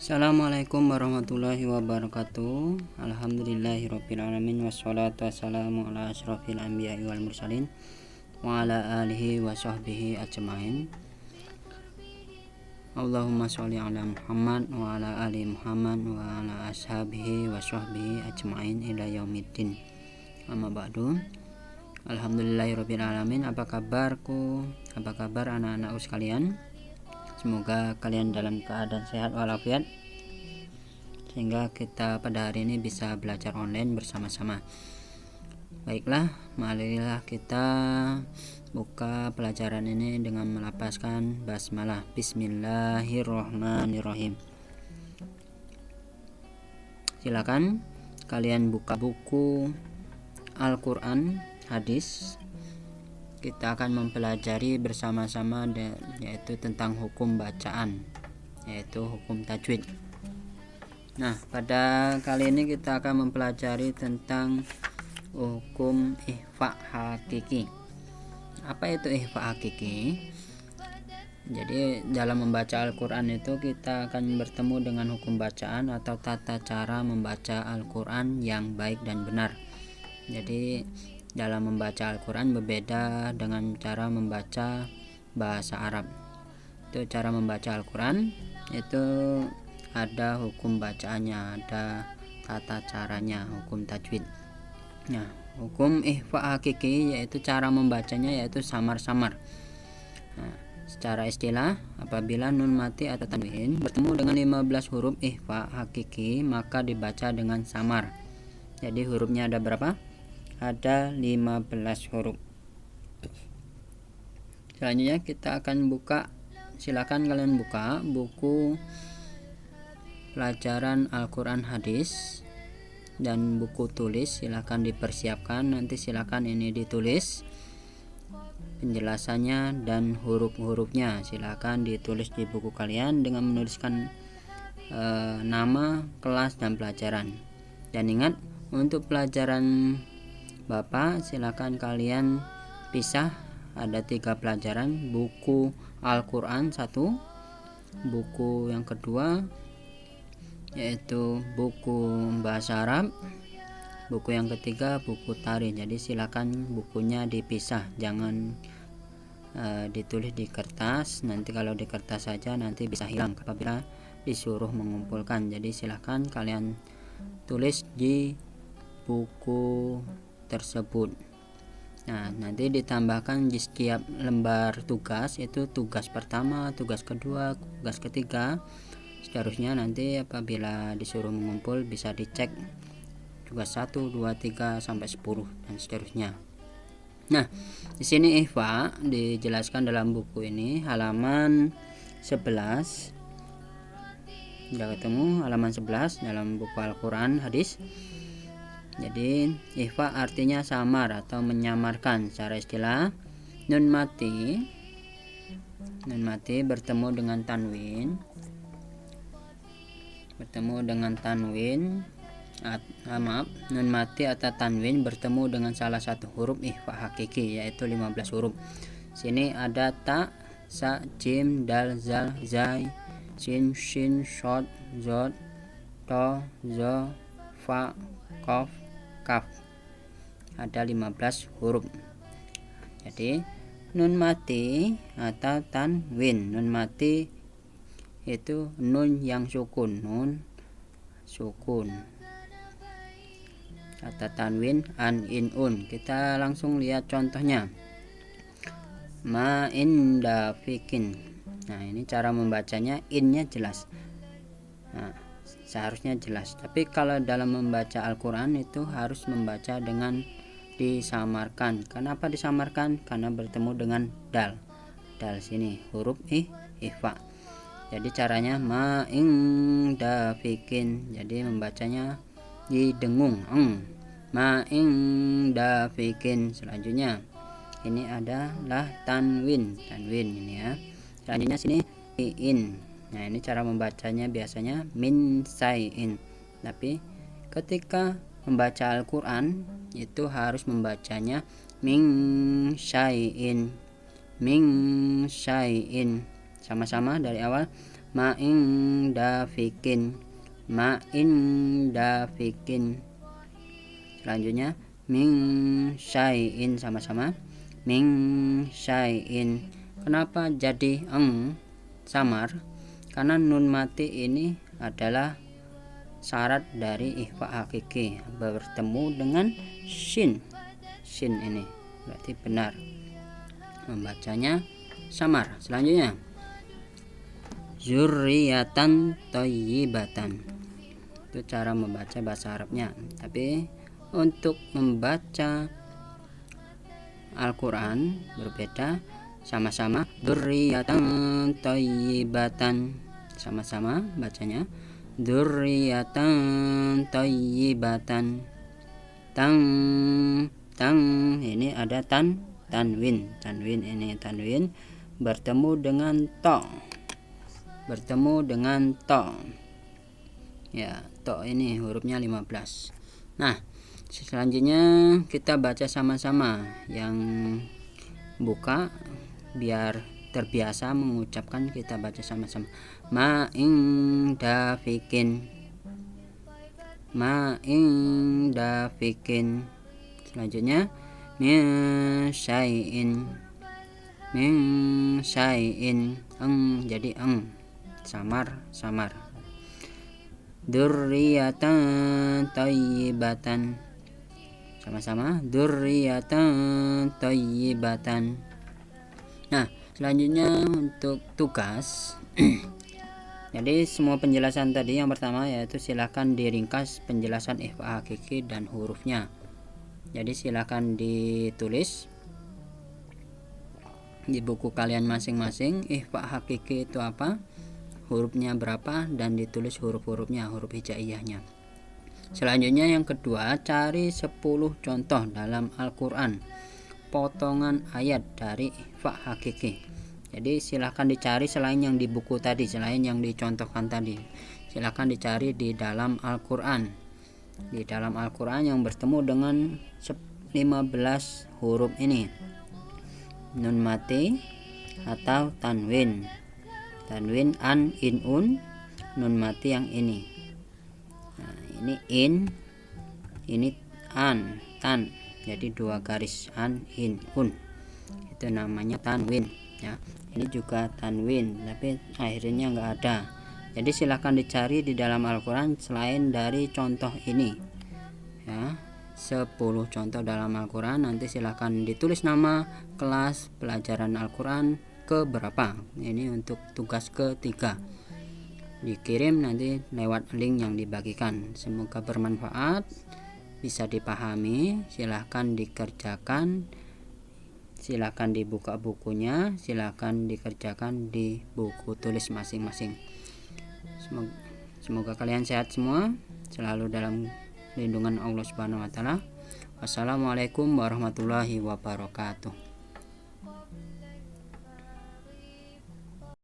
Assalamualaikum warahmatullahi wabarakatuh. Alhamdulillahirabbil alamin wassalatu wassalamu ala asyrofil anbiya'i wal mursalin wa ala alihi wa sahbihi ajmain. Allahumma sholli ala Muhammad wa ala ali Muhammad wa ala ashabihi wa sahbihi ajmain ila yaumiddin. Amma ba'du. Alhamdulillahirabbil alamin. Apa kabar anak-anakku sekalian? Semoga kalian dalam keadaan sehat walafiat, sehingga kita pada hari ini bisa belajar online bersama-sama. Baiklah, marilah kita buka pelajaran ini dengan melafazkan basmalah. Bismillahirrahmanirrahim. Silakan kalian buka buku Al-Quran hadis. Kita akan mempelajari bersama-sama yaitu tentang hukum bacaan, yaitu hukum tajwid. Nah, pada kali ini kita akan mempelajari tentang hukum ikhfa hakiki. Apa itu ikhfa hakiki? Jadi dalam membaca Al-Quran itu kita akan bertemu dengan hukum bacaan atau tata cara membaca Al-Quran yang baik dan benar. Jadi dalam membaca Al-Quran berbeda dengan cara membaca bahasa Arab. Itu cara membaca Al-Quran itu ada hukum bacaannya, ada tata caranya, hukum tajwid. Nah, hukum ikhfa hakiki yaitu cara membacanya yaitu samar-samar. Nah, secara istilah, apabila nun mati atau tanwin bertemu dengan 15 huruf ikhfa hakiki maka dibaca dengan samar. Jadi hurufnya ada berapa? Ada 15 huruf. Selanjutnya kita akan buka, silakan kalian buka buku pelajaran Al-Quran hadis dan buku tulis, silakan dipersiapkan. Nanti silakan ini ditulis penjelasannya dan huruf-hurufnya, silakan ditulis di buku kalian dengan menuliskan nama, kelas, dan pelajaran. Dan ingat, untuk pelajaran Bapak silakan kalian pisah, ada 3 pelajaran. Buku Al-Quran 1, buku yang kedua yaitu buku bahasa Arab, buku yang ketiga buku tarikh. Jadi silakan bukunya dipisah, jangan ditulis di kertas. Nanti kalau di kertas saja nanti bisa hilang apabila disuruh mengumpulkan. Jadi silakan kalian tulis di buku tersebut. Nah, nanti ditambahkan di setiap lembar tugas, itu tugas pertama, tugas kedua, tugas ketiga, seterusnya. Nanti apabila disuruh mengumpul bisa dicek tugas 1, 2, 3 sampai 10 dan seterusnya. Nah, di sini ikhfa dijelaskan dalam buku ini halaman 11. Sudah ketemu halaman 11 dalam buku Al-Quran hadis. Jadi ikhfa artinya samar atau menyamarkan. Secara istilah, nun mati bertemu dengan tanwin, nun mati atau tanwin bertemu dengan salah satu huruf ikhfa hakiki yaitu 15 huruf. Sini ada ta, sa, jim, dal, zal, zai, sin, shin, shod, zod, to, zo, fa, qaf, kaf. Ada 15 huruf. Jadi nun mati atau tanwin. Nun mati itu nun yang sukun, nun sukun. Atau tanwin an, in, un. Kita langsung lihat contohnya. Ma inda fikin. Nah, ini cara membacanya, innya jelas. Nah, seharusnya jelas. Tapi kalau dalam membaca Al-Quran itu harus membaca dengan disamarkan. Kenapa disamarkan? Karena bertemu dengan dal. Dal sini huruf ikhfa. Jadi caranya ma ing dafikin. Jadi membacanya didengung. Ma ing dafikin. Selanjutnya ini adalah tanwin ini ya. Selanjutnya sini in. Nah, ini cara membacanya biasanya min sayin. Tapi ketika membaca Al-Quran itu harus membacanya min syai'in. Sama-sama dari awal. ma inda fikin, ma inda fikin. Selanjutnya min syai'in, sama-sama min syai'in. Kenapa jadi samar? Karena nun mati ini adalah syarat dari ikhfa hakiki, bertemu dengan shin. Shin ini berarti benar, membacanya samar. Selanjutnya zurriyatan thayyibatan. Itu cara membaca bahasa Arabnya. Tapi untuk membaca Al-Quran berbeda, sama-sama dzurriyatan thayyibatan, sama-sama bacanya dzurriyatan thayyibatan. Tang ini ada tanwin ini tanwin bertemu dengan to, ya, to ini hurufnya 15. Nah, selanjutnya kita baca sama-sama, yang buka biar terbiasa mengucapkan, kita baca sama-sama ma inda fikin, ma inda fikin. Selanjutnya min syai'in, min syai'in, jadi samar. Dzurriyatan thayyibatan, sama-sama dzurriyatan thayyibatan. Nah, selanjutnya untuk tugas jadi semua penjelasan tadi yang pertama yaitu silahkan diringkas penjelasan ikhfa hakiki dan hurufnya. Jadi silahkan ditulis di buku kalian masing-masing ikhfa hakiki itu apa, hurufnya berapa, dan ditulis huruf-hurufnya, huruf hijaiyahnya. Selanjutnya yang kedua, cari 10 contoh dalam Al-Quran potongan ayat dari ikhfa hakiki. Jadi silahkan dicari selain yang di buku tadi, selain yang dicontohkan tadi, silahkan dicari di dalam Al-Quran. Di dalam Al-Quran yang bertemu dengan 15 huruf ini, nun mati atau tanwin, an, in, un, nun mati yang ini. Nah, ini in, ini an, tan, jadi 2 garis, an, in, un, itu namanya tanwin ya. Ini juga tanwin tapi akhirnya enggak ada. Jadi silahkan dicari di dalam Al-Quran selain dari contoh ini ya, 10 contoh dalam Al-Quran. Nanti silahkan ditulis nama kelas pelajaran Al-Quran ke berapa. Ini untuk tugas ketiga, dikirim nanti lewat link yang dibagikan. Semoga bermanfaat, bisa dipahami. Silahkan dikerjakan, silahkan dibuka bukunya, silahkan dikerjakan di buku tulis masing-masing. Semoga kalian sehat semua, selalu dalam lindungan Allah Subhanahu wa taala. Wassalamualaikum warahmatullahi wabarakatuh.